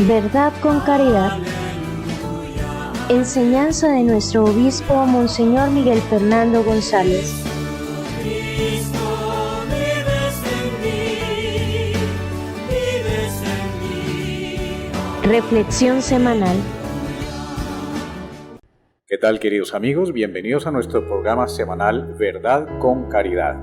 Verdad con caridad. Enseñanza de nuestro obispo Monseñor Miguel Fernando González. Reflexión semanal. ¿Qué tal, queridos amigos? Bienvenidos a nuestro programa semanal Verdad con Caridad.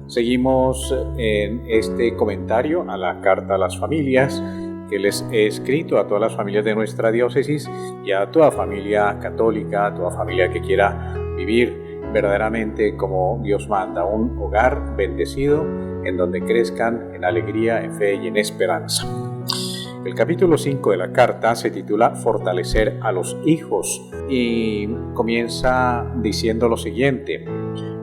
Seguimos en este comentario a la Carta a las Familias que les he escrito a todas las familias de nuestra diócesis y a toda familia católica, a toda familia que quiera vivir verdaderamente como Dios manda, un hogar bendecido en donde crezcan en alegría, en fe y en esperanza. El capítulo 5 de la carta se titula Fortalecer a los hijos y comienza diciendo lo siguiente: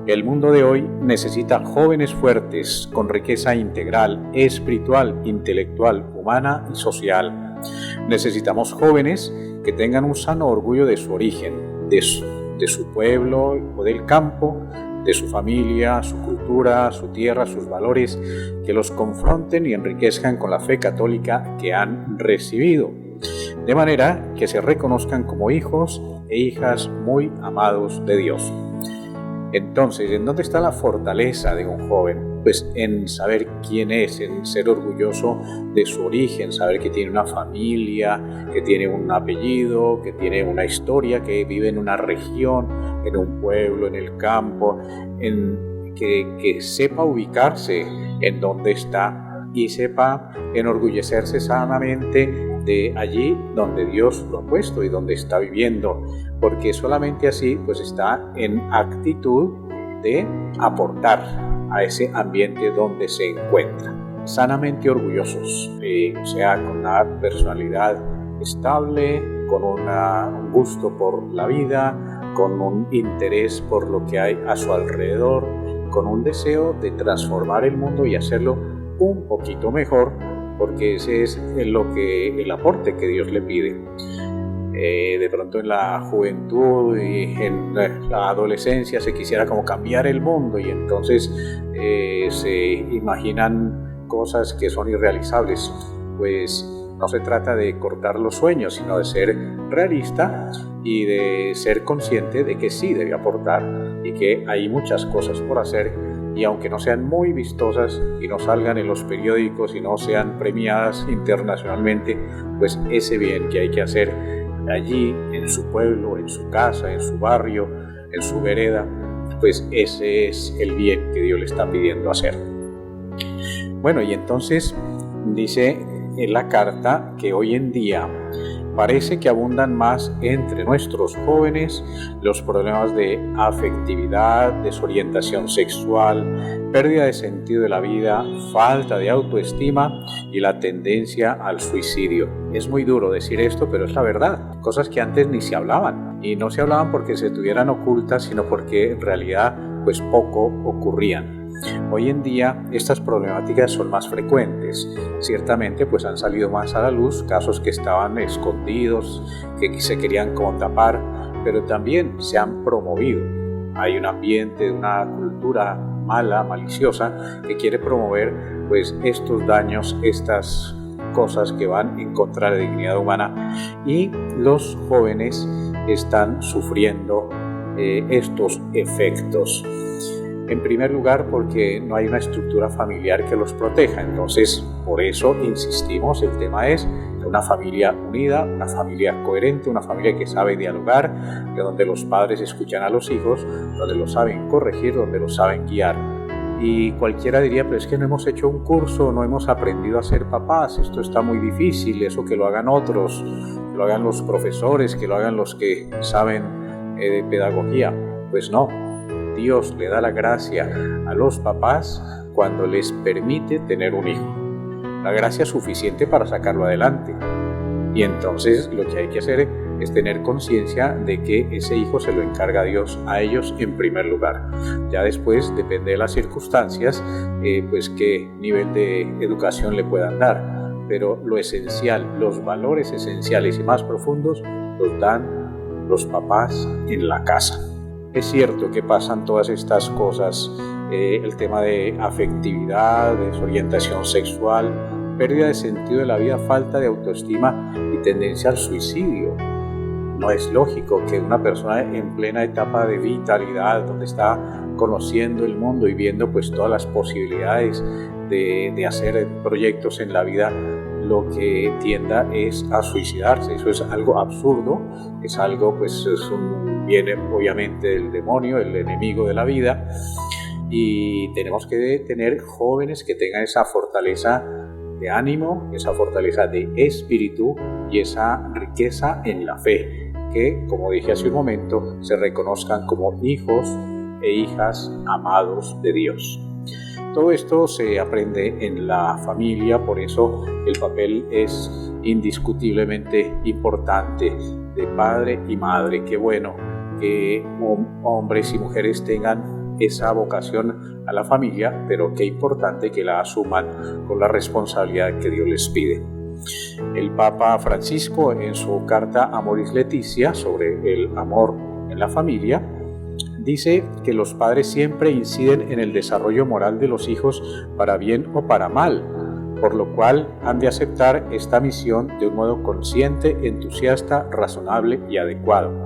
el mundo de hoy necesita jóvenes fuertes con riqueza integral, espiritual, intelectual, humana y social. Necesitamos jóvenes que tengan un sano orgullo de su origen, de su pueblo o del campo, de su familia, su cultura, su tierra, sus valores, que los confronten y enriquezcan con la fe católica que han recibido, de manera que se reconozcan como hijos e hijas muy amados de Dios. Entonces, ¿en dónde está la fortaleza de un joven? Pues en saber quién es, en ser orgulloso de su origen, saber que tiene una familia, que tiene un apellido, que tiene una historia, que vive en una región, en un pueblo, en el campo, que sepa ubicarse en dónde está y sepa enorgullecerse sanamente de allí donde Dios lo ha puesto y donde está viviendo, porque solamente así pues está en actitud de aportar a ese ambiente donde se encuentra. Sanamente orgullosos, o sea, con una personalidad estable, con un gusto por la vida, con un interés por lo que hay a su alrededor, con un deseo de transformar el mundo y hacerlo un poquito mejor, porque ese es el aporte que Dios le pide. De pronto en la juventud y en la adolescencia se quisiera como cambiar el mundo y entonces se imaginan cosas que son irrealizables. Pues no se trata de cortar los sueños, sino de ser realista y de ser consciente de que sí debe aportar y que hay muchas cosas por hacer, y aunque no sean muy vistosas y no salgan en los periódicos y no sean premiadas internacionalmente, pues ese bien que hay que hacer allí, en su pueblo, en su casa, en su barrio, en su vereda, pues ese es el bien que Dios le está pidiendo hacer. Bueno, y entonces dice en la carta que hoy en día parece que abundan más entre nuestros jóvenes los problemas de afectividad, desorientación sexual, pérdida de sentido de la vida, falta de autoestima y la tendencia al suicidio. Es muy duro decir esto, pero es la verdad. Cosas que antes ni se hablaban. Y no se hablaban porque se tuvieran ocultas, sino porque en realidad pues poco ocurrían. Hoy en día estas problemáticas son más frecuentes. Ciertamente pues han salido más a la luz casos que estaban escondidos, que se querían como tapar, pero también se han promovido. Hay un ambiente, una cultura mala, maliciosa, que quiere promover pues estos daños, estas cosas que van en contra de la dignidad humana, y los jóvenes están sufriendo estos efectos. En primer lugar, porque no hay una estructura familiar que los proteja. Entonces, por eso insistimos, el tema es una familia unida, una familia coherente, una familia que sabe dialogar, de donde los padres escuchan a los hijos, donde los saben corregir, donde los saben guiar. Y cualquiera diría, pero es que no hemos hecho un curso, no hemos aprendido a ser papás, esto está muy difícil, eso que lo hagan otros, que lo hagan los profesores, que lo hagan los que saben de pedagogía. Pues no. Dios le da la gracia a los papás cuando les permite tener un hijo, la gracia suficiente para sacarlo adelante. Y entonces lo que hay que hacer es tener conciencia de que ese hijo se lo encarga Dios a ellos en primer lugar. Ya después depende de las circunstancias, pues qué nivel de educación le puedan dar. Pero lo esencial, los valores esenciales y más profundos los dan los papás en la casa. Es cierto que pasan todas estas cosas, el tema de afectividad, desorientación sexual, pérdida de sentido de la vida, falta de autoestima y tendencia al suicidio. No es lógico que una persona en plena etapa de vitalidad, donde está conociendo el mundo y viendo pues todas las posibilidades de hacer proyectos en la vida, lo que tienda es a suicidarse. Eso es algo absurdo, es algo pues viene obviamente del demonio, el enemigo de la vida, y tenemos que tener jóvenes que tengan esa fortaleza de ánimo, esa fortaleza de espíritu y esa riqueza en la fe, que, como dije hace un momento, se reconozcan como hijos e hijas amados de Dios. Todo esto se aprende en la familia, por eso el papel es indiscutiblemente importante de padre y madre. Qué bueno que hombres y mujeres tengan esa vocación a la familia, pero qué importante que la asuman con la responsabilidad que Dios les pide. El Papa Francisco, en su carta Amoris Laetitia sobre el amor en la familia, dice que los padres siempre inciden en el desarrollo moral de los hijos para bien o para mal, por lo cual han de aceptar esta misión de un modo consciente, entusiasta, razonable y adecuado.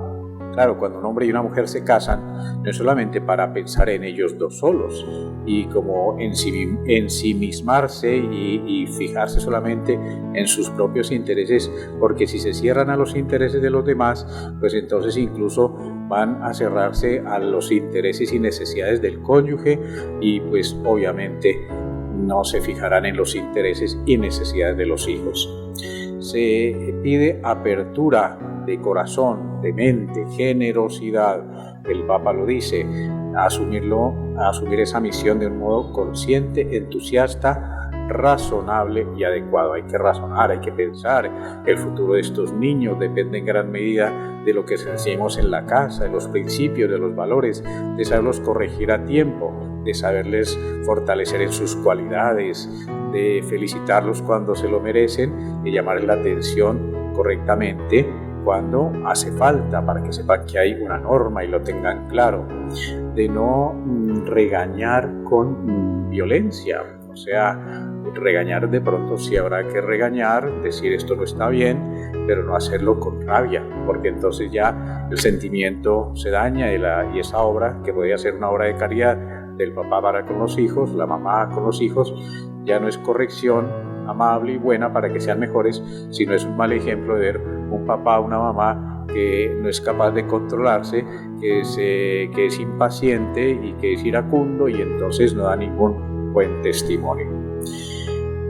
Claro, cuando un hombre y una mujer se casan, no es solamente para pensar en ellos dos solos y como ensimismarse y fijarse solamente en sus propios intereses, porque si se cierran a los intereses de los demás, pues entonces incluso van a cerrarse a los intereses y necesidades del cónyuge y pues obviamente no se fijarán en los intereses y necesidades de los hijos. Se pide apertura de corazón, de mente, generosidad. El Papa lo dice, asumir esa misión de un modo consciente, entusiasta, razonable y adecuado. Hay que razonar, hay que pensar. El futuro de estos niños depende en gran medida de lo que enseñemos en la casa, de los principios, de los valores, de saberlos corregir a tiempo, de saberles fortalecer en sus cualidades, de felicitarlos cuando se lo merecen, de llamarles la atención correctamente cuando hace falta, para que sepan que hay una norma y lo tengan claro, de no regañar con violencia, o sea, regañar de pronto sí habrá que regañar, decir esto no está bien, pero no hacerlo con rabia, porque entonces ya el sentimiento se daña y esa obra, que podría ser una obra de caridad del papá para con los hijos, la mamá con los hijos, ya no es corrección amable y buena para que sean mejores, sino es un mal ejemplo de ver un papá o una mamá que no es capaz de controlarse, que es impaciente y que es iracundo y entonces no da ningún buen testimonio.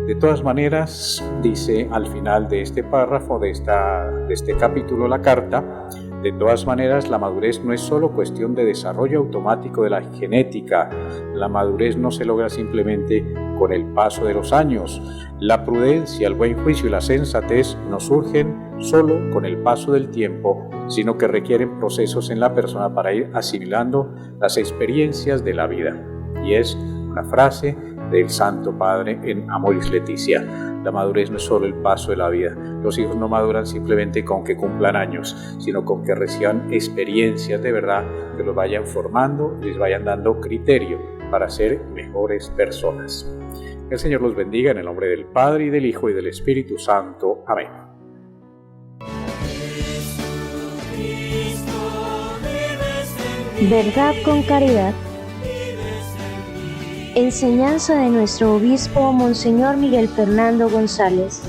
De todas maneras, dice al final de este párrafo, de este capítulo, la carta, de todas maneras, la madurez no es solo cuestión de desarrollo automático de la genética. La madurez no se logra simplemente con el paso de los años. La prudencia, el buen juicio y la sensatez no surgen solo con el paso del tiempo, sino que requieren procesos en la persona para ir asimilando las experiencias de la vida. Y es una frase del Santo Padre en Amoris Laetitia. La madurez no es solo el paso de la vida. Los hijos no maduran simplemente con que cumplan años, sino con que reciban experiencias de verdad que los vayan formando y les vayan dando criterio para ser mejores personas. Que el Señor los bendiga en el nombre del Padre y del Hijo y del Espíritu Santo. Amén. Verdad con caridad. Enseñanza de nuestro obispo Monseñor Miguel Fernando González.